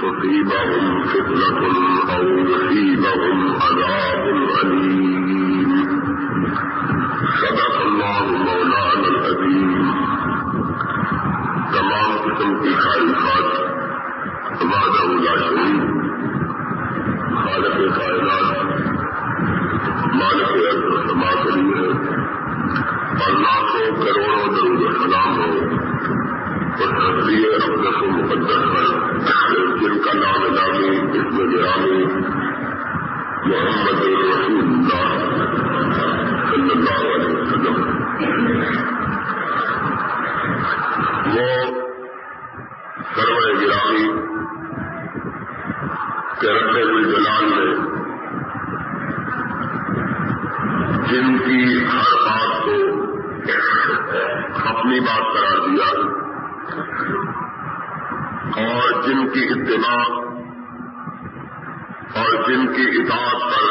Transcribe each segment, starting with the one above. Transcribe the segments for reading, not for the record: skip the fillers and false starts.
تصيبهم فتنة أو يصيبهم عذاب أليم. صدق الله مولانا العظيم. تمام قسم کی تعریفات وحدہ لا شریک خالق کائنات مالک ارض و سما کے لیے اور لاکھوں کروڑوں درود و سلام ہو اس حضری اقدس و مقدس پر جن کا نام نامی اسم گرامی محمد رسول اللہ صلی اللہ علیہ وسلم. وہ سرور گرامی کے رب الجلال نے جن کی ہر بات کو اپنی بات قرار دیا اور جن کی اتباع اور جن کی اطاعت پر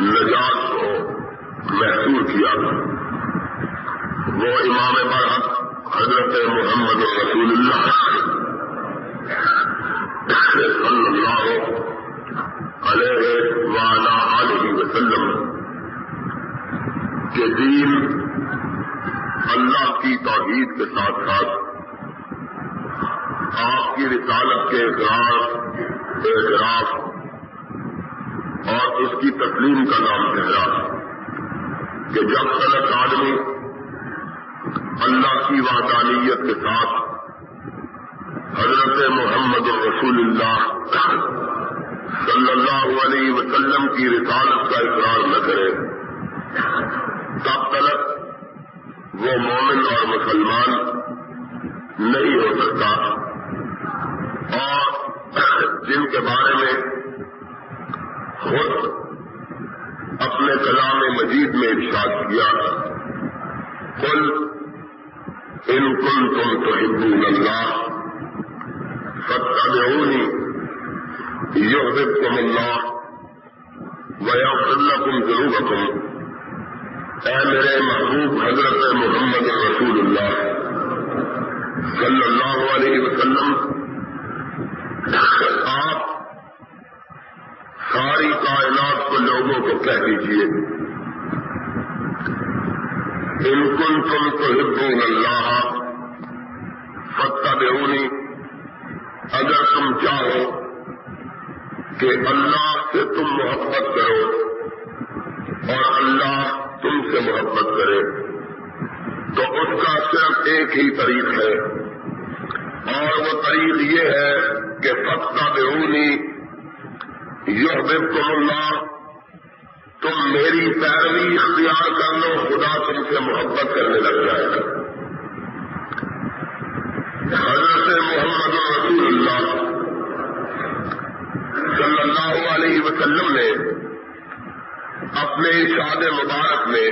نجات کو محصور کیا وہ امام برحق حضرت محمد رسول اللہ صلی اللہ علیہ وعلی آلہ وسلم کے دین اللہ کی توحید کے ساتھ ساتھ آپ کی رسالت کے اقرار اعتراف اور اس کی تسلیم کا نام ٹھہرا کہ جب تک آدمی اللہ کی وحدانیت کے ساتھ حضرت محمد رسول اللہ صلی اللہ علیہ وسلم کی رسالت کا اقرار نہ کرے تب تک وہ مومن اور مسلمان نہیں ہو سکتا. اور جن کے بارے میں خود اپنے کلام مجید میں ارشاد کیا قل ان کنتم تحبون اللہ فاتبعونی یحببکم اللہ ویغفر لکم ذنوبکم. اے میرے محبوب حضرت محمد رسول اللہ صلی اللہ علیہ وسلم آپ ساری کائنات کو لوگوں کو کہہ دیجیے ان کنتم تحبون اللہ فاتبعونی. اگر تم چاہو کہ اللہ سے تم محبت کرو اور اللہ تم سے محبت کرے تو اس کا صرف ایک ہی طریق ہے اور وہ طریق یہ ہے کہ فاتبعونی یحببکم اللہ. تم میری پیروی اختیار کر لو خدا تم سے محبت کرنے لگ جائے گا. حضرت محمد رسول اللہ صلی اللہ علیہ وسلم نے اپنے ارشاد مبارک میں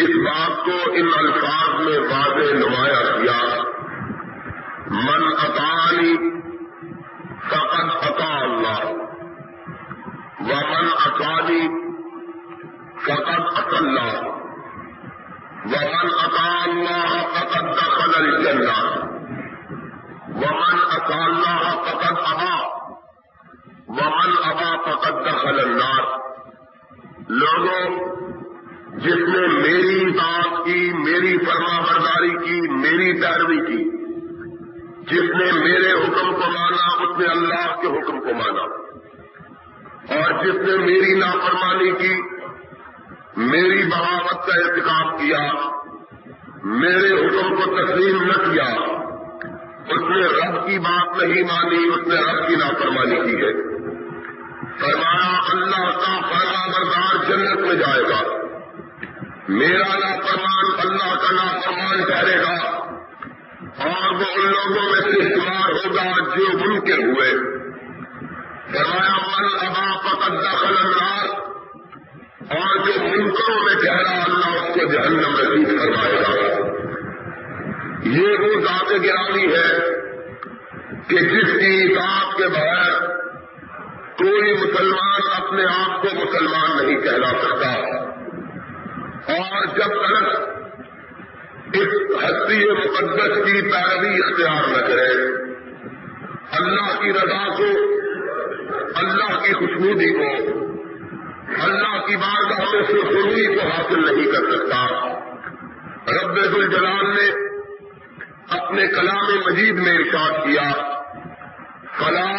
اس بات کو ان الفاظ میں واضح نمایاں کیا من اطاعنی فقد اطاع اللہ ومن عصانی فقد عصى اللہ ومن اطاع اللہ فقد دخل الجنہ ومن عصى اللہ فقد ابى ومن ابى فقد دخل النار. لوگوں جس نے میری اطاعت کی میری فرما برداری کی میری پیروی کی جس نے میرے حکم کو مانا اس نے اللہ کے حکم کو مانا اور جس نے میری نافرمانی کی میری بغاوت کا ارتکاب کیا میرے حکم کو تسلیم نہ کیا اس نے رب کی بات نہیں مانی اس نے رب کی نافرمانی کی ہے. فرمایا اللہ کا فرما بردار جنت میں جائے گا میرا نافرمان اللہ کا نافرمان ٹھہرے گا اور وہ ان لوگوں میں سے شمار ہوگا جو منکر ہوئے. فرمایا من ابا فقد دخل النار اور جو منکروں میں ٹھہرا اللہ اس کو جہنم نصیب فرمائے گا. یہ وہ ذات گرامی ہے کہ جس کی اطاعت کے بغیر کوئی مسلمان اپنے آپ کو مسلمان نہیں کہلا سکتا. اور جب تک اس ہستی مقدس کی پیروی اختیار نہ کرے، اللہ کی رضا کو، اللہ کی خوشنودی کو، اللہ کی بارگاہ میں سرخروئی کو حاصل نہیں کر سکتا۔ رب ذوالجلال نے اپنے کلام مجید میں ارشاد کیا، فلا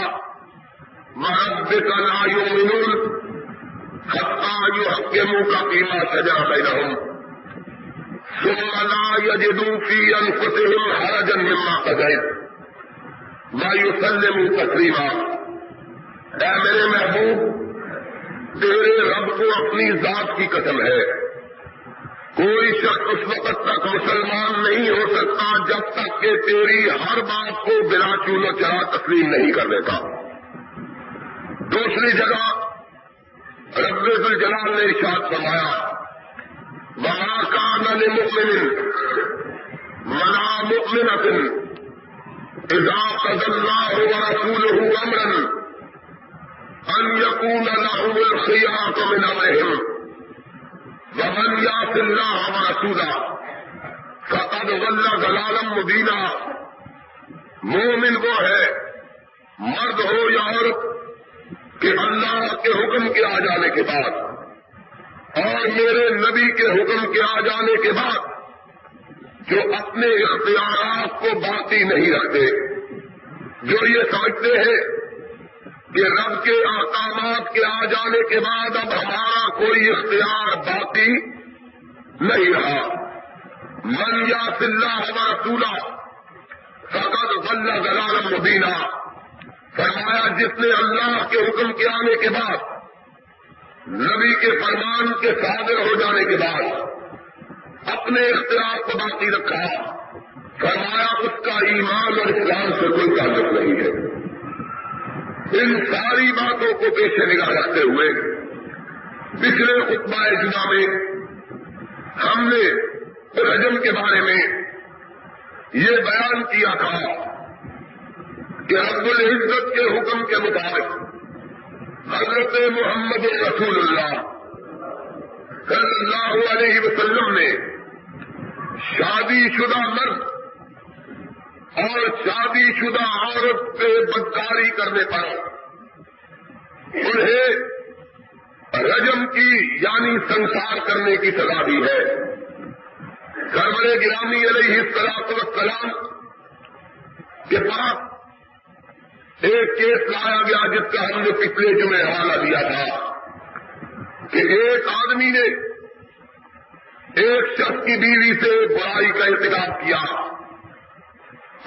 وربک لا یؤمنون حتی یحکموک فیما شجر بینہم ثم لا یجدوا فی انفسہم حرجا مما قضیت ویسلموا تسلیما۔ اے میرے محبوب، تیرے رب کو اپنی ذات کی قسم ہے، کوئی شخص اس وقت تک مسلمان نہیں ہو سکتا جب تک کہ تیری ہر بات کو بلا چول و چرا تسلیم نہیں کر دیتا۔ دوسری جگہ رب ذوالجلال نے ارشاد فرمایا، وَمَا كَانَ لِمُؤْمِنٍ وَلَا مُؤْمِنَةٍ إِذَا قَضَى اللَّهُ وَرَسُولُهُ أَمْرًا أَن يَكُونَ لَهُمُ الْخِيَرَةُ مِنْ أَمْرِهِمْ وَمَنْ يَعْصِ اللَّهَ وَرَسُولَهُ فَقَدْ ضَلَّ ضَلَالًا مُبِينًا۔ مومن وہ ہے، مرد ہو یا عورت، کہ اللہ کے حکم کے آ جانے کے بعد اور میرے نبی کے حکم کے آ جانے کے بعد جو اپنے اختیارات کو باقی نہیں رکھتے، جو یہ سمجھتے ہیں کہ رب کے احکامات کے آ جانے کے بعد اب ہمارا کوئی اختیار باقی نہیں رہا، من یعص اللہ ورسولہ فقد ضل ضلالا مبینا۔ فرمایا جس نے اللہ کے حکم کے آنے کے بعد، نبی کے فرمان کے صادر ہو جانے کے بعد اپنے اختیار کو باقی رکھا، فرمایا اس کا ایمان اور اسلام سے کوئی تعلق نہیں ہے۔ ان ساری باتوں کو پیش نگاہ رکھتے ہوئے پچھلے خطبہ جمعہ میں ہم نے رجم کے بارے میں یہ بیان کیا تھا کہ رب العزت کے حکم کے مطابق حضرت محمد رسول اللہ صلی اللہ علیہ وسلم نے شادی شدہ مرد اور شادی شدہ عورت پہ بدکاری کرنے پر انہیں رجم کی یعنی سنسار کرنے کی سزا دی ہے۔ سرور گرامی علیہ الصلوۃ والسلام کے پاس ایک کیس لایا گیا جس کا ہم نے پچھلے جمعے حوالہ دیا تھا کہ ایک آدمی نے ایک شخص کی بیوی سے برائی کا ارتکاب کیا،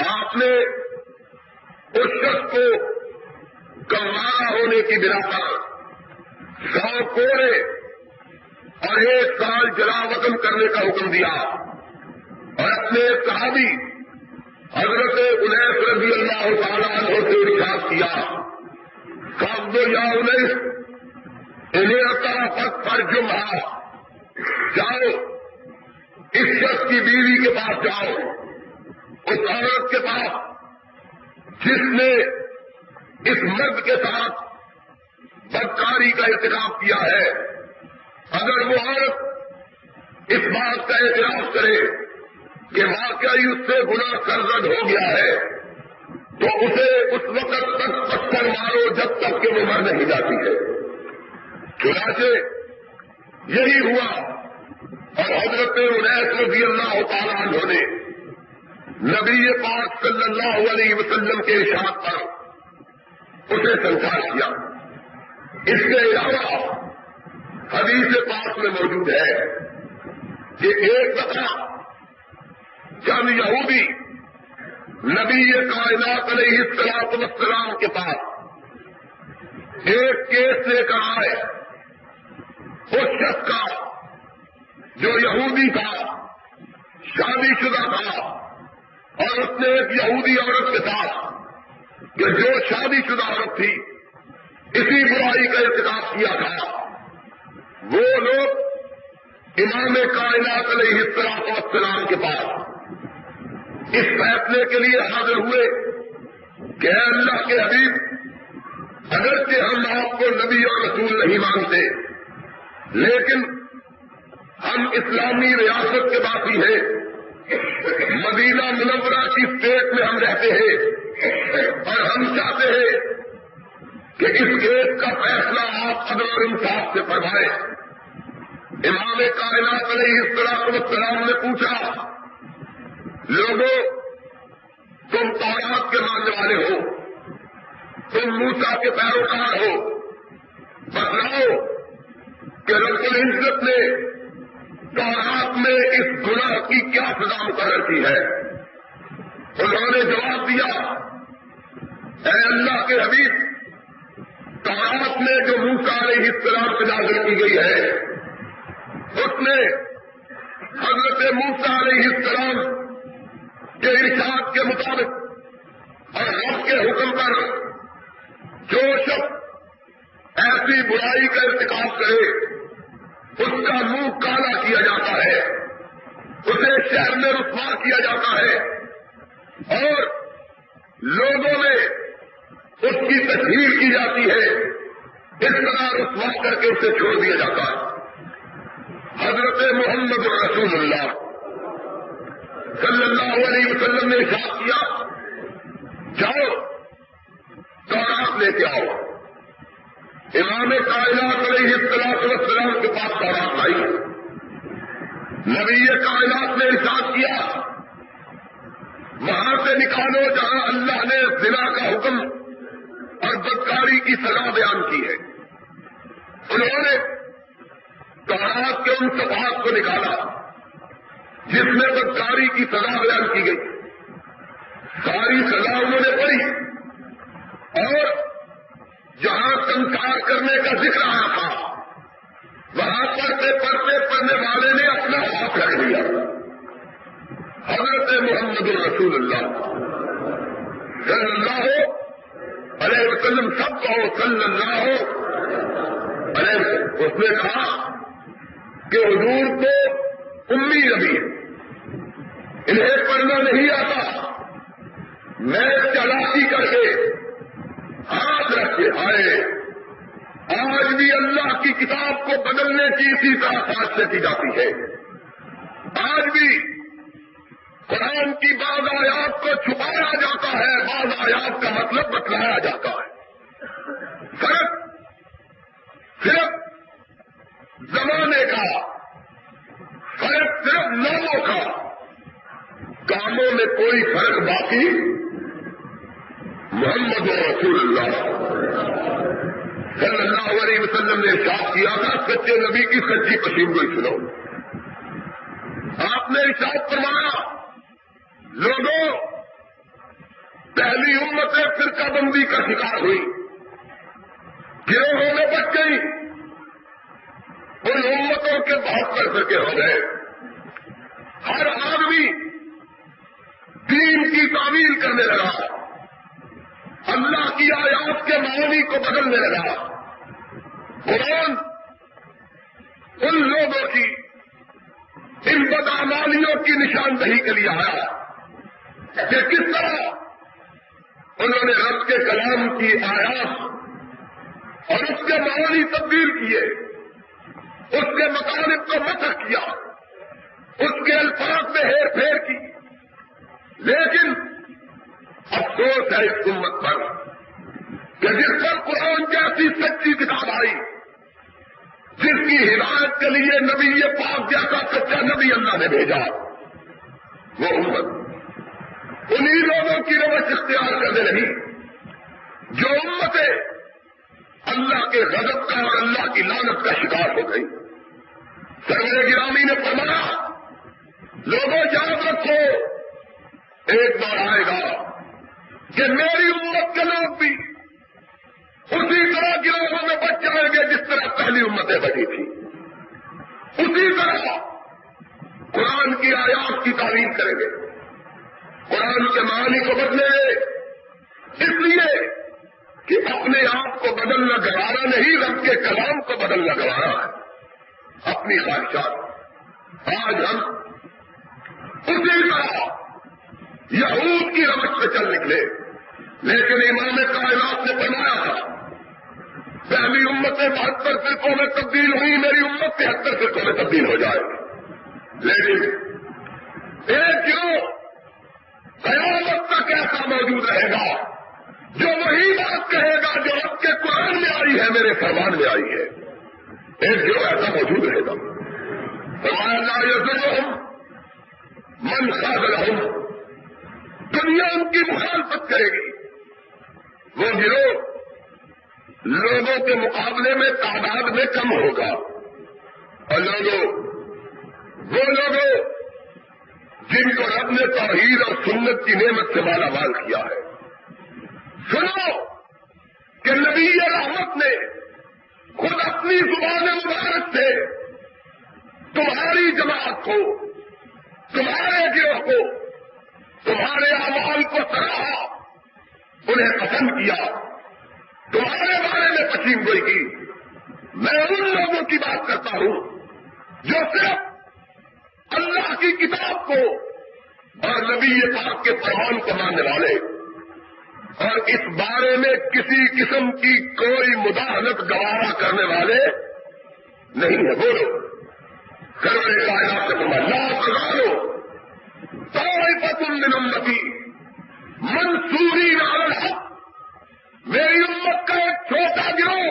آپ نے اس شخص کو گنوارا ہونے کی بنا پر 100 کوڑے اور 1 سال جلا وطن کرنے کا حکم دیا اور اپنے صحابی حضرت انیس رضی اللہ تعالیٰ عنہ سے ارشاد کیا، فَاخْذُ يَا أُنَيْسُ إِنْ اعْتَرَفَتْ فَارْجُمْهَا، جاؤ اس شخص کی بیوی کے پاس جاؤ، اس عورت کے پاس جس نے اس مرد کے ساتھ بدکاری کا ارتکاب کیا ہے، اگر وہ عورت اس بات کا اعتراف کرے کہ واقعی اس سے گناہ سرزد ہو گیا ہے تو اسے اس وقت تک پتھر مارو جب تک کہ وہ مر نہیں جاتی ہے۔ چنانچہ یہی ہوا اور حضرت انیس رضی اللہ تعالیٰ عنہ نے نبی پاک صلی اللہ علیہ وسلم کے ارشاد پر اسے سنسار کیا۔ اس کے علاوہ حدیث پاک میں موجود ہے کہ ایک دفعہ جب یہودی نبی کائنات علیہ الصلوۃ والسلام کے پاس ایک کیس لے کر آئے، اس شخص کا جو یہودی تھا، شادی شدہ تھا، اور اس نے ایک یہودی عورت کے ساتھ کہ جو شادی شدہ عورت تھی اسی برائی کا ارتکاب کیا تھا، وہ لوگ امام کائنات علیہ الصلوۃ والسلام کے پاس اس فیصلے کے لیے حاضر ہوئے کہ اے اللہ کے حبیب، اگرچہ ہم آپ کو نبی اور رسول نہیں مانتے لیکن ہم اسلامی ریاست کے باقی ہیں مدینہ منورہ کی اسٹیٹ میں ہم رہتے ہیں اور ہم چاہتے ہیں کہ اس کیس کا فیصلہ آپ عدل اور انصاف سے فرمائیں۔ امام کائنات علیہ السلام نے پوچھا، لوگوں تم تورات کے ماننے والے ہو، تم موسیٰ کے پیروکار ہو، بتلاؤ کہ رب العزت نے تورات میں اس گناہ کی کیا سزا مقرر کی ہے؟ انہوں نے جواب دیا، اے اللہ کے حبیب، تورات میں جو موسیٰ علیہ السلام سے نازل کی گئی ہے اس میں حضرت موسیٰ علیہ السلام کے ارشاد کے مطابق اور رب کے حکم پر جو شخص ایسی برائی کا ارتکاب کرے اس کا منہ کالا کیا جاتا ہے، اسے شہر میں رسوا کیا جاتا ہے اور لوگوں میں اس کی تشہیر کی جاتی ہے، اس طرح رسوا کر کے اسے چھوڑ دیا جاتا ہے۔ حضرت محمد رسول اللہ صلی اللہ علیہ وسلم نے ارشاد کیا، جاؤ تورات لے کے آؤ۔ امام کائنات علیہ السلام کے پاس تورات آئی، نبی کائنات نے ارشاد کیا، وہاں سے نکالو جہاں اللہ نے زنا کا حکم اور بدکاری کی سزا بیان کی ہے۔ انہوں نے تورات کے ان صفحات کو نکالا جس میں بدکاری کی سزا بیان کی گئی، ساری سزا انہوں نے پڑھی اور جہاں سنسار کرنے کا ذکر آیا تھا وہاں پڑھنے والے نے اپنا ہاتھ رکھ دیا۔ حضرت محمد رسول اللہ صلی اللہ علیہ وسلم، سب کہو صلی اللہ علیہ وسلم، اس نے کہا کہ حضور کو امی نبی ہے، انہیں پڑھنا نہیں آتا، میں چالاکی کر کے ہاتھ رکھ کے آئے۔ آج بھی اللہ کی کتاب کو بدلنے کی اسی طرح سازشیں کی جاتی ہے، آج بھی قرآن کی بعض آیات کو چھپایا جاتا ہے، بعض آیات کا مطلب بتلایا جاتا ہے۔ فرق صرف زمانے کا، فرق صرف ناموں کا، کاموں میں کوئی فرق باقی محمد رسول اللہ صلی اللہ علیہ وسلم نے ارشاد کیا تھا، سچے نبی کی سچی پشین گوئی سنو۔ آپ نے ارشاد فرمایا، لوگوں پہلی امتیں فرقہ بندی کا شکار ہوئی، گروہوں میں بچ گئی، ان امتوں کے 72 فرقے ہو گئے۔ ہر آدمی دین کی تعمیل کرنے لگا، اللہ کی آیات کے معانی کو بدلنے لگا۔ قرآن ان لوگوں کی ان بدعمالیوں کی نشاندہی کے لیے آیا کہ کس طرح انہوں نے رب کے کلام کی آیات اور اس کے معانی تبدیل کیے، اس کے مطالب کو مسخ کیا، اس کے الفاظ میں ہیر پھیر کی۔ لیکن افسوس ہے اس امت پر کہ جس پر قرآن جیسی سچی کتاب آئی، جس کی ہدایت کے لیے نبی پاک جیسا سچا نبی اللہ نے بھیجا، وہ امت انہی لوگوں کی روش اختیار کرنے لگی جو امتیں اللہ کے غضب کا اور اللہ کی لعنت کا شکار ہو گئی۔ سرور گرامی نے فرمایا، لوگوں یاد رکھو، ایک بار آئے گا کہ میری امت کے لوگ بھی اسی طرح گروہوں میں بچ جائیں گے جس طرح پہلی امتیں بچی تھی، اسی طرح قرآن کی آیات کی تعلیم کریں گے، قرآن کے معانی کو بدلیں گے، اس لیے کہ اپنے آپ کو بدلنا گوارا نہیں، رب کے کلام کو بدلنا گوارا ہے، اپنی خواہشات۔ آج ہم اسی طرح یہود کی روش پہ چل نکلے، لیکن امام کائنات نے فرمایا تھا پہلی امتیں 72 فرقوں میں تبدیل ہوئی، میری امت 73 فرقوں میں تبدیل ہو جائے گی۔ لیکن ایک گروہ قیامت تک ایسا موجود رہے گا جو وہی بات کہے گا جو رب کے قرآن میں آئی ہے، میرے فرمان میں آئی ہے. ایک گروہ ایسا موجود رہے گا. فرمایا لا یضرہم من خذلہم، دنیا ان کی مخالفت کرے گی. وہ گروہ لوگوں کے مقابلے میں تعداد میں کم ہوگا، اور وہ لوگوں جن کو رب نے توحید اور سنت کی نعمت سے مالا مال کیا ہے. سنو کہ نبی رحمت نے خود اپنی زبان مبارک سے تمہاری جماعت کو، تمہارے گروہ کو، تمہارے اعمال کو سراہا، انہیں پسند کیا، تمہارے بارے میں پشیم گوئی کی. میں ان لوگوں کی بات کرتا ہوں جو صرف اللہ کی کتاب کو اور نبی پاک کے فرمان کو ماننے والے اور اس بارے میں کسی قسم کی کوئی مداخلت گوارا کرنے والے نہیں ہے. بولو سرور کائنات سے فرمایا لا تزالو طائفۃ من امتی منصورین علی الحق، میری امت کا ایک چھوٹا گروہ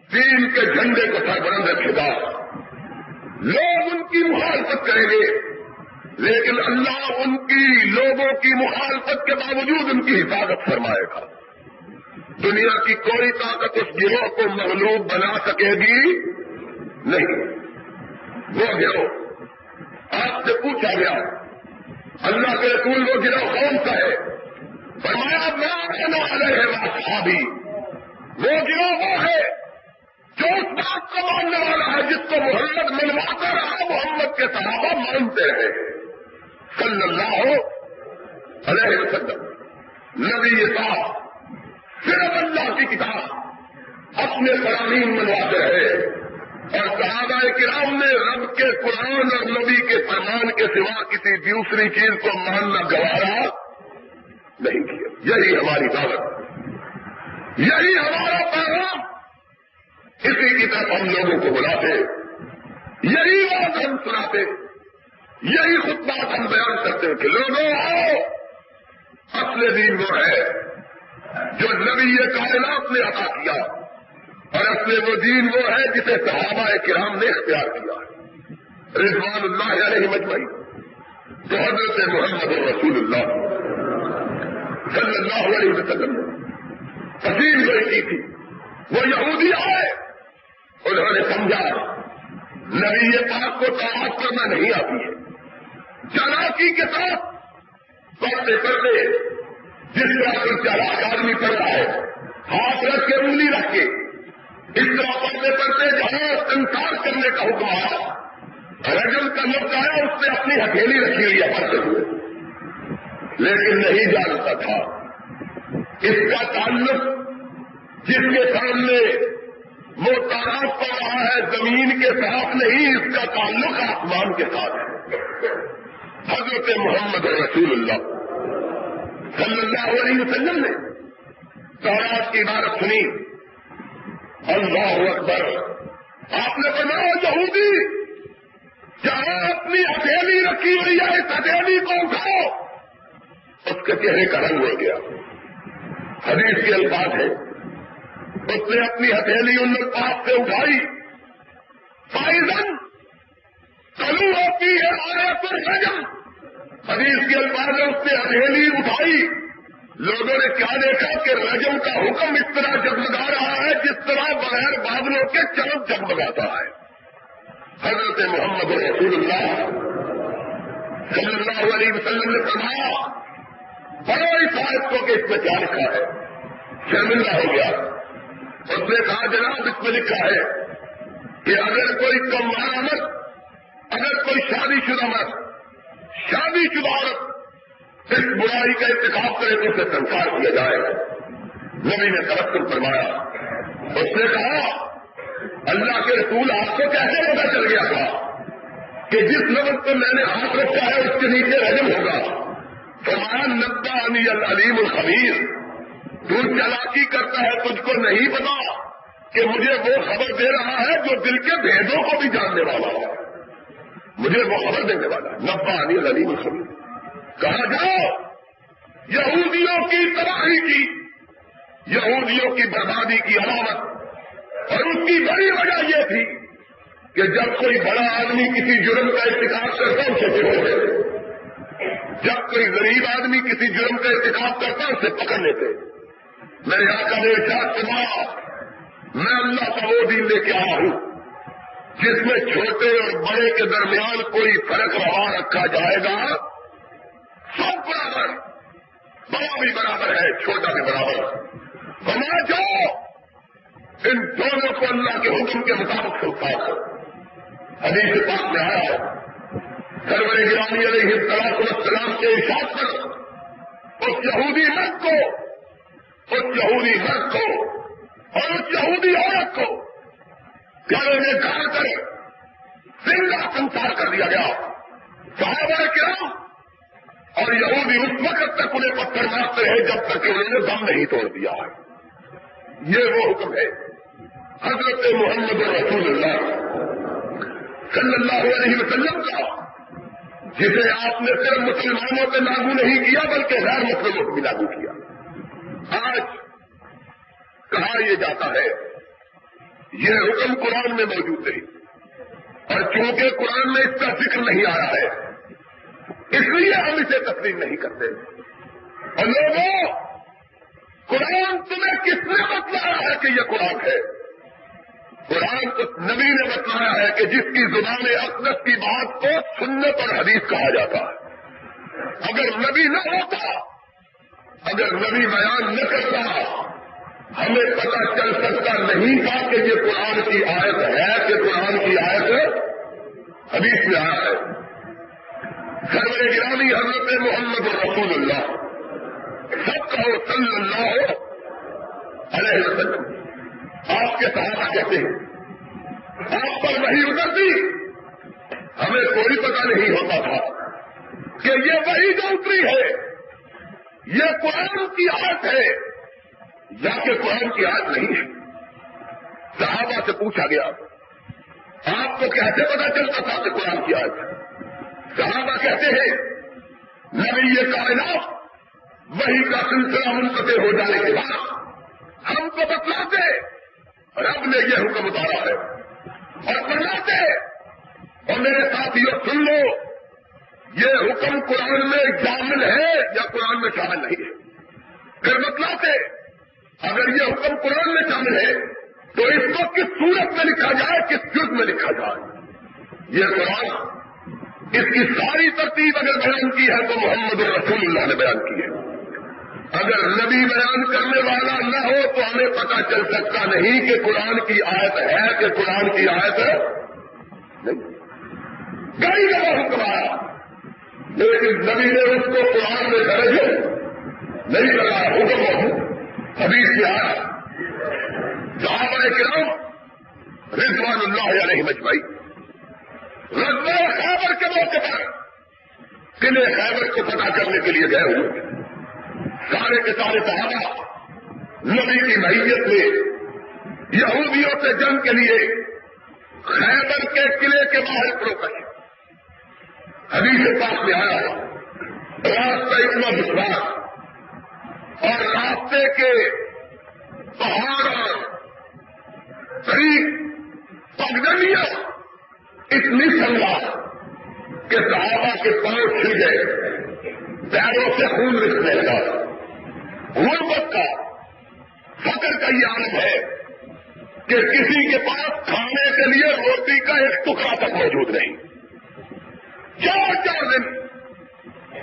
دین کے جھنڈے کو سربلند رکھے گا. لوگ ان کی مخالفت کریں گے، لیکن اللہ ان کی لوگوں کی مخالفت کے باوجود ان کی حفاظت فرمائے گا. دنیا کی کوئی طاقت اس گروہ کو مغلوب بنا سکے گی نہیں. وہ گروہ آپ سے پوچھا گیا اللہ کے رسول وہ گروہ کون سا ہے؟ فرمایا ما انا علیہ واصحابی، وہ گروہ وہ ہے جو اس بات کو ماننے والا ہے جس کو محمد منواتا رہا، محمد کے صحابہ مانتے رہے صلی اللہ علیہ وسلم. نبی پاک صرف اللہ کی کتاب اپنے فرامین منواتے رہے، اور صحابہ کرام نے رب کے قرآن اور نبی کے فرمان کے سوا کسی دوسری چیز کو ماننا گوارا نہیں کیا. یہی ہماری دعوت، یہی ہمارا پیغام. اسی کی طرف ہم لوگوں کو بلاتے، یہی بات ہم سناتے، یہی خطبات ہم بیان کرتے ہیں کہ لوگوں آؤ، اصل دین وہ ہے جو نبی کائنات نے عطا کیا، اور اصل وہ دین وہ ہے جسے صحابہ کرام نے اختیار کیا رضوان اللہ علیہ مجمعین. تو حضرت محمد رسول اللہ صلی اللہ علیہ وسلم نے تفصیل گوئی کی تھی. وہ یہودی آئے، انہوں نے سمجھا نبی پاک کو طاعت کرنا نہیں آتی ہے. چالاکی کے ساتھ پڑھتے پڑھتے جس طرح کوئی چالاک آدمی پڑھ رہا ہے، ہاتھ رکھ کے انگلی رکھ کے اس طرح پڑھتے پڑھتے جہاں انکار کرنے کا حکم آیا، رجل کا لفظ آیا، اس نے اپنی ہتھیلی رکھی ہوئی ہے پڑھتے ہوئے، لیکن نہیں جانتا تھا اس کا تعلق جس کے سامنے وہ تعارف پا رہا ہے زمین کے ساتھ نہیں، اس کا تعلق آسمان کے ساتھ ہے. حضرت محمد رسول اللہ صلی اللہ علیہ وسلم نے تورات کی عبارت سنی، اللہ اکبر. آپ نے فرمایا یہودی جہاں اپنی ہتھیلی رکھی ہوئی ہے اس ہتھیلی کو اٹھاؤ. اس کے چہرے کا رنگ ہو گیا. حدیث کے الفاظ ہے اس نے اپنی ہتھیلی ان پاس سے اٹھائی، فائزن چلو ہوتی ہے آیت الرجم. حدیث کے الفاظ ہے اس نے ہتھیلی اٹھائی. لوگوں نے کیا دیکھا کہ رجم کا حکم اس طرح جگمگا رہا ہے جس طرح بغیر بادلوں کے چرب جگمگاتا ہے. حضرت محمد رسول اللہ صلی اللہ علیہ وسلم نے فرمایا بڑا اس آیت کو کہ اس میں کیا لکھا ہے. شرمندہ ہو گیا. اس نے کہا جناب اس میں لکھا ہے کہ اگر کوئی کم مرد، اگر کوئی شادی شدہ مرد، شادی شدہ عورت اس برائی کا ارتکاب کرے تو اسے سنسار کیا جائے. نبی نے تبسم فرمایا. اس نے کہا اللہ کے رسول آپ کو کیسے پتا چل گیا تھا کہ جس لفظ پر میں نے ہاتھ رکھا ہے اس کے نیچے رجم ہوگا؟ فرمایا نبأنی العلیم الخبیر، تو چالاکی کرتا ہے، تجھ کو نہیں پتا کہ مجھے وہ خبر دے رہا ہے جو دل کے بھیدوں کو بھی جاننے والا ہے. مجھے وہ خبر دینے والا نبانی غنیم خبیر، کہا جاؤ یہودیوں کی تباہی کی، یہودیوں کی بربادی کی علامت، اور اس کی بڑی وجہ یہ تھی کہ جب کوئی بڑا آدمی کسی جرم کا ارتکاب کرتا اسے چھوڑ دیتے، جب کوئی غریب آدمی کسی جرم کا ارتکاب کرتا اسے پکڑ لیتے۔ میرے آقا نے ارشاد فرمایا میں اللہ کا وہ دین لے کے آیا ہوں جس میں چھوٹے اور بڑے کے درمیان کوئی فرق روا رکھا جائے گا، سب برابر، بڑا بھی برابر ہے چھوٹا بھی برابر، بنا جاؤ ان دونوں کو اللہ کے حکم کے مطابق سلطان ہو۔ حدیث پاک میں آیا ہے سرور گرامی علیہ الصلوۃ والسلام کے ارشاد پر اس یہودی مرد کو اور اس یہودی عورت کو گھروں میں گاڑ کر زندہ سنسار کر دیا گیا۔ صحابہ کرام اور یہودی اس وقت تک انہیں پتھر مارتے رہے جب تک کہ انہوں نے دم نہیں توڑ دیا ہے۔ یہ وہ حکم ہے حضرت محمد رسول اللہ صلی اللہ علیہ وسلم کا، جسے آپ نے صرف مسلمانوں پہ لاگو نہیں کیا بلکہ غیر مسلموں کو بھی لاگو کیا۔ آج کہا یہ جاتا ہے یہ حکم قرآن میں موجود نہیں، اور چونکہ قرآن میں اس کا ذکر نہیں آیا ہے اس لیے ہم اسے تسلیم نہیں کرتے۔ اور لوگوں، قرآن تمہیں کس نے بتلایا ہے کہ یہ قرآن ہے؟ قرآن تو نبی نے بتلایا ہے کہ جس کی زبان اقدس کی بات کو سنت اور حدیث کہا جاتا ہے۔ اگر نبی نہ ہوتا، اگر نبی بیان نہ کرتا، ہمیں پتہ چل سکتا نہیں تھا کہ یہ قرآن کی آیت ہے کہ قرآن کی آیت حدیث میں آیا ہے۔ سرور گرامی حضرت محمد رسول اللہ سب کہو صلی اللہ علیہ وسلم، آپ کے صحابہ کہتے ہیں آپ پر وحی اترتی، ہمیں کوئی پتہ نہیں ہوتا تھا کہ یہ وحی جو اتری ہے یہ قرآن کی آیت ہے یا کہ قرآن کی آیت نہیں ہے۔ صحابہ سے پوچھا گیا آپ کو کیسے پتا چلتا تھا کہ قرآن کی آیت ہے؟ صحابہ کہتے ہیں نبی یہ کائنات وحی کا سلسلہ منقطع ہو جانے کے بعد ہم کو بتلاتے رب نے یہ حکم اتارا ہے اور بتلاتے، اور میرے ساتھیوں سن لو یہ حکم قرآن میں شامل ہے یا قرآن میں شامل نہیں ہے۔ پھر بتلاتے اگر یہ حکم قرآن میں شامل ہے تو اس کو کس صورت میں لکھا جائے، کس جز میں لکھا جائے۔ یہ قرآن اس کی ساری ترتیب اگر بیان کی ہے تو محمد رسول اللہ نے بیان کی ہے۔ اگر نبی بیان کرنے والا نہ ہو تو ہمیں پتہ چل سکتا نہیں کہ قرآن کی آیت ہے کہ قرآن کی آیت نہیں۔ کئی جگہ حکم آیا لیکن نبی نے اس کو قرآن میں درج نہیں لگایا، حکم حدیث سے آیا۔ صحابہ کرام رضوان اللہ علیہ مجمعین غزوہ خیبر کے موقع پر قلعے خیبر کو فتح کرنے کے لیے گئے ہوئے سارے کے سارے صحابہ نبی کی معیت میں یہودیوں سے جنگ کے لیے خیبر کے قلعے کے باہر کھڑو گئے۔ حدیث پاک میں آیا راستہ اتنا دشوار اور راستے کے پہاڑ اور طریق پگڈنڈیاں اتنی سنگا کہ صحابہ کے پاؤں چھل گئے، پیروں سے خون نکلنے لگا۔ غربت کا فقر کا یہ عالم ہے کہ کسی کے پاس کھانے کے لیے روٹی کا ایک ٹکڑا تک موجود نہیں۔ 4 دن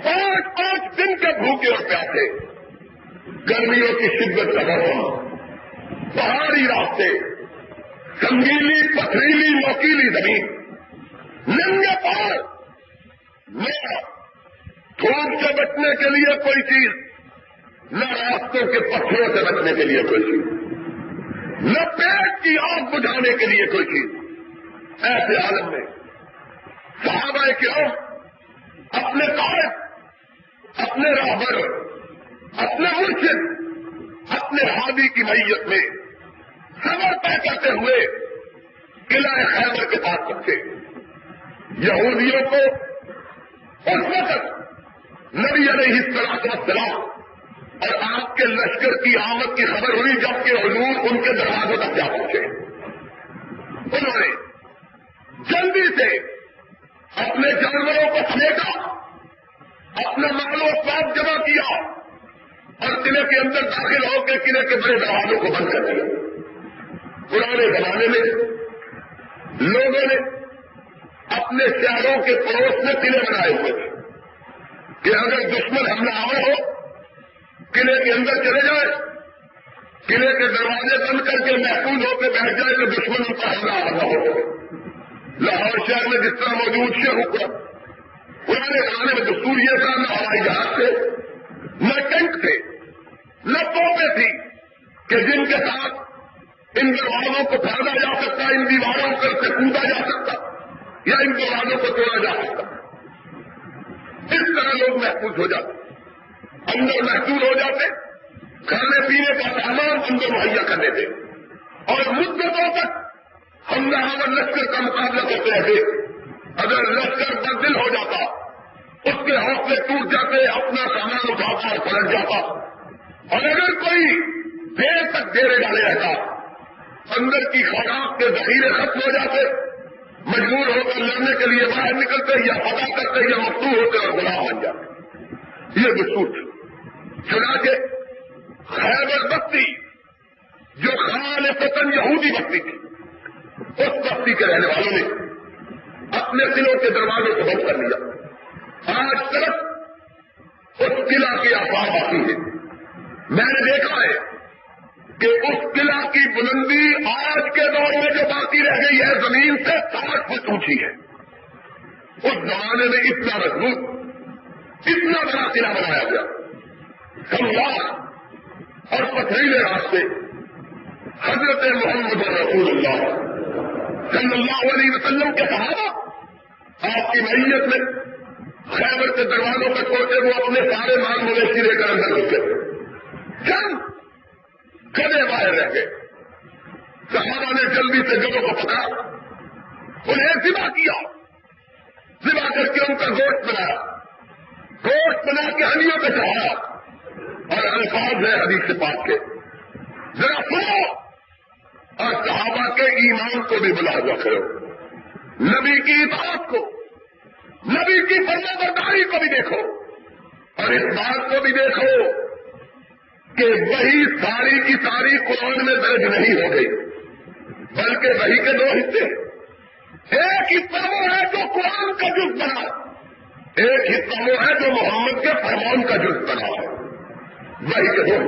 5 دن کے بھوکے اور پیاسے، گرمیوں کی شدت کا موسم، پہاڑی راستے، سنگیلی پتھریلی نوکیلی زمین، ننگے پار، نہ دھوپ سے بچنے کے لیے کوئی چیز، نہ راستوں کے پتھروں سے بچنے کے لیے کوئی چیز، نہ پیٹ کی آگ بجھانے کے لیے کوئی چیز۔ ایسے عالم میں صحابہ کرام اپنے قائد، اپنے راہبر، اپنے مرشد، اپنے ہادی کی معیت میں صبر طے کرتے ہوئے قلعہ خیبر کے پاس پہنچے۔ یہودیوں کو اس وقت نبی علیہ السلام اور آپ کے لشکر کی آمد کی خبر ہوئی جبکہ حضور ان کے دروازوں تک جا پہنچے. انہوں نے جلدی سے اپنے جانوروں کو سمیٹا، اپنا مال و اسباب جمع کیا اور قلعے کے اندر داخل ہو کے قلعے کے بڑے دروازوں کو بند کر دیا. پرانے زمانے میں لوگوں نے اپنے شہروں کے پڑوس میں قلعے بنائے ہوئے تھے کہ اگر دشمن حملہ آور ہو قلعے کے اندر چلے جائے، قلعے کے دروازے بند کر کے محفوظ ہو کے بیٹھ جائے تو دشمن ان کا حملہ آور نہ ہو. لاہور شہر میں جس طرح موجود شیخ حکم پرانے زمانے میں دستور یہ تھا، نہ ہوائی جہاز تھے، نہ ٹینک تھے، نہ توپیں تھی کہ جن کے ساتھ ان دروازوں کو پھاڑا جا سکتا، ان دیواروں پر سے کودا جا سکتا یا ان دروازوں کو توڑا جا سکتا. اس طرح لوگ محفوظ ہو جاتے، اندر محفوظ ہو جاتے، کھانے پینے کا سامان اندر مہیا کرنے تھے اور مدتوں تک ہم نہاور لشکر کا مقابلہ کرتے رہتے. اگر لشکر بدل ہو جاتا، اس کے حوصلے ٹوٹ جاتے، اپنا سامان اٹھا کر پلٹ جاتا، اور اگر کوئی دیر تک ڈیرے ڈالے رہتا، اندر کی خوراک کے ذخیرے ختم ہو جاتے، مجبور ہو کر لڑنے کے لیے باہر نکلتے یا پتا کرتے یا مقتول ہوتے اور غلام بن جاتے. یہ دستور تھا. چنانچہ خیبر بستی جو خالصتاً یہودی بستی تھی، اس بستی کے رہنے والوں نے اپنے قلعوں کے دروازے کو بند کر لیا. آج تک اس قلعہ کی افواہ باقی ہے. میں نے دیکھا ہے کہ اس قلعہ کی بلندی آج کے دور میں جو باقی رہ گئی ہے زمین سے 60 فٹ اونچی ہے. اس زمانے میں اتنا مضبوط، اتنا بڑا قلعہ بنایا گیا. ہموار اور پتھریلے راستے. حضرت محمد رسول اللہ صلی اللہ علیہ وسلم کے صحابہ آپ کی معیت میں خیبر کے دروازوں پر پہنچے، وہ اپنے سارے مال مویشی لے کر اندر گھسے. جب گدے باہر رہ گئے، صحابہ نے جلدی سے گدوں کو پکڑا، انہیں ذبح کیا، ذبح کر کے ان کا گوشت بنایا، گوشت بنا کے ہڈیوں پہ چڑھایا اور الفاظ ہے حدیث پاک کے، ذرا سنو اور صحابہ کے ایمان کو بھی ملاحظہ کرو، نبی کی اطاعت کو، نبی کی فرمانبرداری کو بھی دیکھو اور اس بات کو بھی دیکھو کہ وہی ساری کی ساری قرآن میں درج نہیں ہو گئی، بلکہ وہی کے 2 حصے. ایک حصہ وہ ہے جو قرآن کا جز بنا، ایک حصہ وہ ہے جو محمد کے فرمان کا جز بنا. وہی کے 2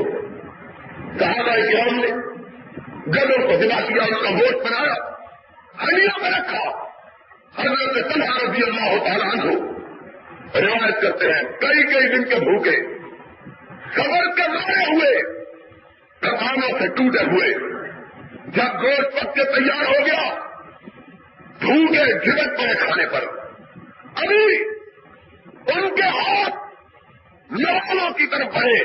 صحابہ کرام نے گدوں کو ذبح کیا، ان کا گوشت بنایا، ہڈیوں میں رکھا. حضرت طلحہ رضی اللہ تعالیٰ عنہ روایت کرتے ہیں کئی دن کے بھوکے، صبر کے مارے ہوئے، کسانوں سے ٹوٹے ہوئے، جب گوشت پک کے تیار ہو گیا، بھوکے جھڑک پڑے کھانے پر. ابھی ان کے ہاتھ نوالوں کی طرف بڑھے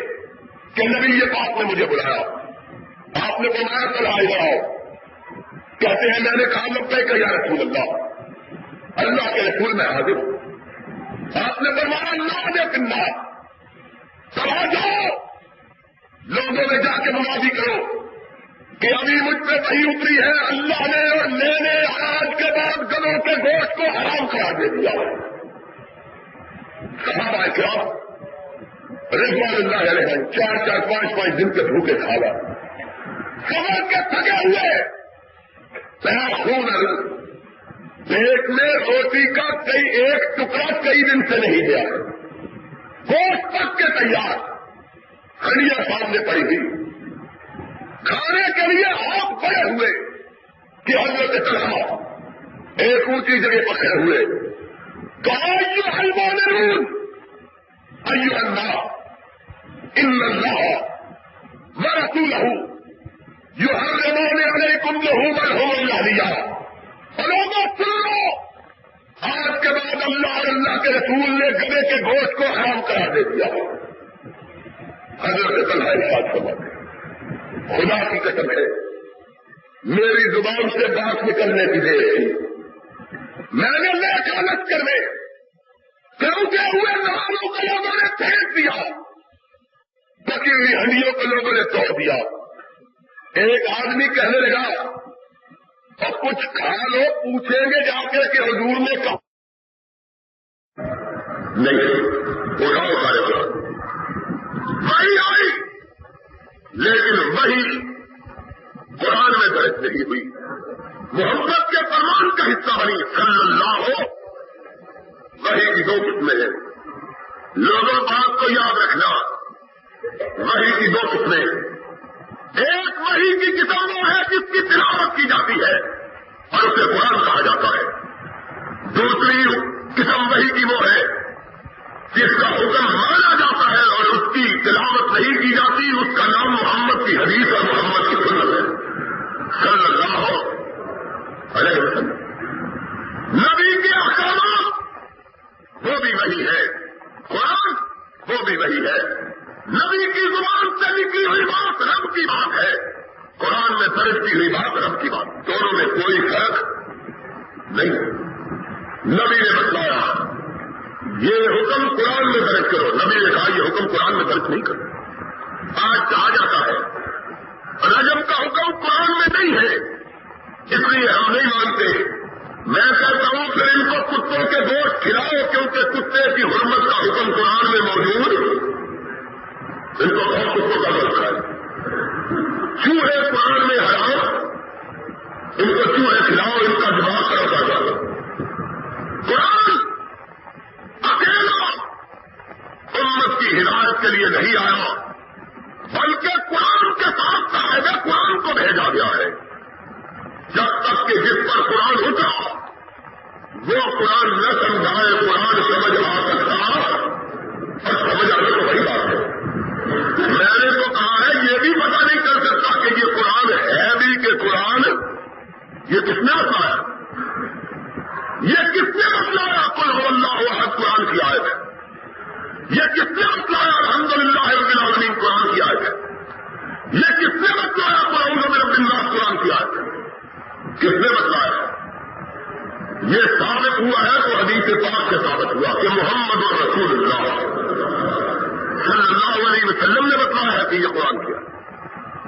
کہ نبی پاک نے مجھے بلایا، آپ نے فرمایا چل آئے جاؤ. کہتے ہیں میں نے کہا لبیک یا رسول اللہ، اللہ کے رسول میں حاضر ہوں. آپ نے فرمایا نہ کنہ، آ جاؤ، لوگوں میں جا کے منادی کرو کہ ابھی مجھ پہ وحی اتری ہے، اللہ نے اور میں نے آج کے بعد گدوں کے گوشت کو حرام قرار دے دیا. صحابہ کرام رضوان اللہ علیہ 4 5 دن کے بھوکے کھانا، صبر کے تھکے ہوئے، خون پیٹ میں روٹی کا ایک ٹکڑا کئی دن سے نہیں دیا، گوشت پک کے تیار، ہڈیاں سامنے پڑی ہوئی، کھانے کے لیے ہاتھ پڑے ہوئے کہ حضرت طلحہ ایک اونچی جگہ پکڑے ہوئے. کہا ایھا المؤمنون ایھا الناس ان اللہ ورسولہ یحرمون علیکم لحوم الحمر. لوگوں سن لو، آج کے بعد اللہ اور اللہ کے رسول نے گدے کے گوشت کو حرام قرار دے دیا. حضرت طلحہ ارشاد فرماتے ہیں خدا کی قسم ہے میری زبان سے بات نکلنے کی دیر تھی، میں نے نیک حالت کرنے کروٹے ہوئے نوالوں کو لوگوں نے پھینک دیا، بکی ہوئی ہنڈیوں کو لوگوں نے توڑ دیا۔ ایک آدمی کہنے لگا اور کچھ کھا لو، پوچھیں گے جا کے کہ حضور نے کہا نہیں، اٹھاؤ سارے وہی آئی، لیکن وہی قرآن میں درج نہیں ہوئی، محمد کے فرمان کا حصہ بنی صلی اللہ ہو۔ وہی کی دو قسمیں ہیں، لوگوں بات کو یاد رکھنا، وہی کی دو قسمیں، ایک وہی کی قسم وہ ہے جس کی تلاوت کی جاتی ہے اور اسے قرآن کہا جاتا ہے، دوسری قسم وہی کی وہ ہے جس کا حکم مانا جاتا ہے اور اس کی تلاوت نہیں کی جاتی، اس کا نام محمد کی حدیث اور محمد کی سنت ہے صلی اللہ علیہ وسلم۔ نبی کے احکامات وہ بھی وہی ہے، قرآن وہ بھی وہی ہے، نبی کی زبان سے نکلی ہوئی بات رب کی بات ہے، قرآن میں درج کی ہوئی بات رب کی بات، دونوں میں کوئی فرق نہیں۔ نبی نے بتلایا یہ حکم قرآن میں درج کرو، نبی نے کہا یہ حکم قرآن میں درج نہیں کرو۔ آج کہا جاتا ہے رجم کا حکم قرآن میں نہیں ہے، اس لیے ہم نہیں مانتے۔ میں کہتا ہوں پھر ان کو کتوں کے گوشت کھلاؤ، کیونکہ کتے کی حرمت کا حکم قرآن میں موجود، ان کو بہت کتوں کا گوشت کھلائے۔ چوہے قرآن میں حرام، ان کو چوہے کھلاؤ، ان کا دماغ خراب کر جاؤ۔ قرآن اکیلا امت کی ہدایت کے لیے نہیں آیا، بلکہ قرآن کے ساتھ صاحب قرآن کو بھیجا گیا ہے۔ جب تک کہ جس پر قرآن اترا وہ قرآن نہ سمجھائے، قرآن سمجھ آ سکتا، اور سمجھ آنے تو وہی بات ہے۔ میں نے تو کہا ہے یہ بھی پتہ نہیں کر سکتا کہ یہ قرآن ہے بھی کہ قرآن یہ کس نے بتلایا، یہ کس نے بتلایا قل هو اللہ احد قرآن کی آیت ہے، یہ کس نے بتلایا الحمدللہ رب العالمین قرآن کی آیت ہے، یہ کس نے بتلایا قل اعوذ برب الناس قرآن کی آیت ہے، کس نے بتلایا؟ یہ ثابت ہوا ہے تو حدیث پاک سے ثابت ہوا کہ محمد رسول اللہ صلی اللہ علیہ وسلم نے بتلایا ہے کہ یہ قرآن کیا،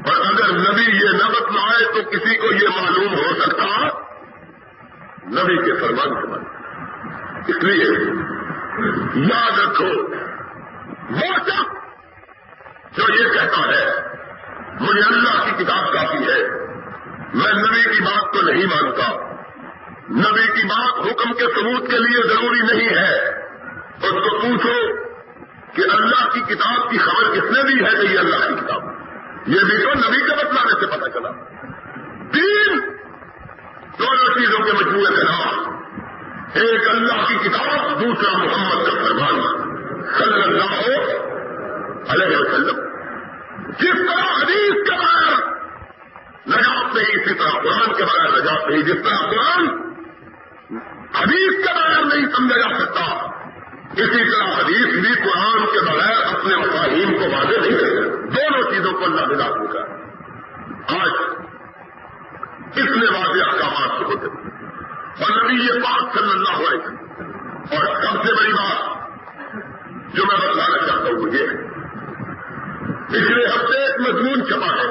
اور اگر نبی یہ نہ بتلائے تو کسی کو یہ معلوم ہو سکتا نبی کے فرمان کے بعد۔ اس لیے یاد رکھو وہ شخص جو یہ کہتا ہے مجھے اللہ کی کتاب کافی ہے، میں نبی کی بات تو نہیں مانتا، نبی کی بات حکم کے ثبوت کے لیے ضروری نہیں ہے، اس کو پوچھو کہ اللہ کی کتاب کی خبر کس نے دی ہے کہ یہ اللہ کی کتاب، یہ بھی تو نبی کے بتلانے سے پتہ چلا۔ تین دونوں چیزوں کے مجموعے کے نام، ایک اللہ کی کتاب، دوسرا محمد کا فرمان صلی اللہ علیہ وسلم۔ جس طرح حدیث کے بغیر نجات نہیں، اسی طرح قرآن کے بغیر نجات نہیں، جس طرح قرآن حدیث کے بغیر نہیں سمجھا جا سکتا، اسی طرح حدیث بھی قرآن کے بغیر اپنے مفاہیم کو واضح نہیں کرے۔ دونوں چیزوں کو اللہ نے لاگو کیا۔ آج اتنے واضح احکامات سے ہوتے اور نبی پاک صلی اللہ علیہ وسلم، اور سب سے بڑی بات جو میں بتانا چاہتا ہوں یہ پچھلے ہفتے ایک مضمون چھپا ہے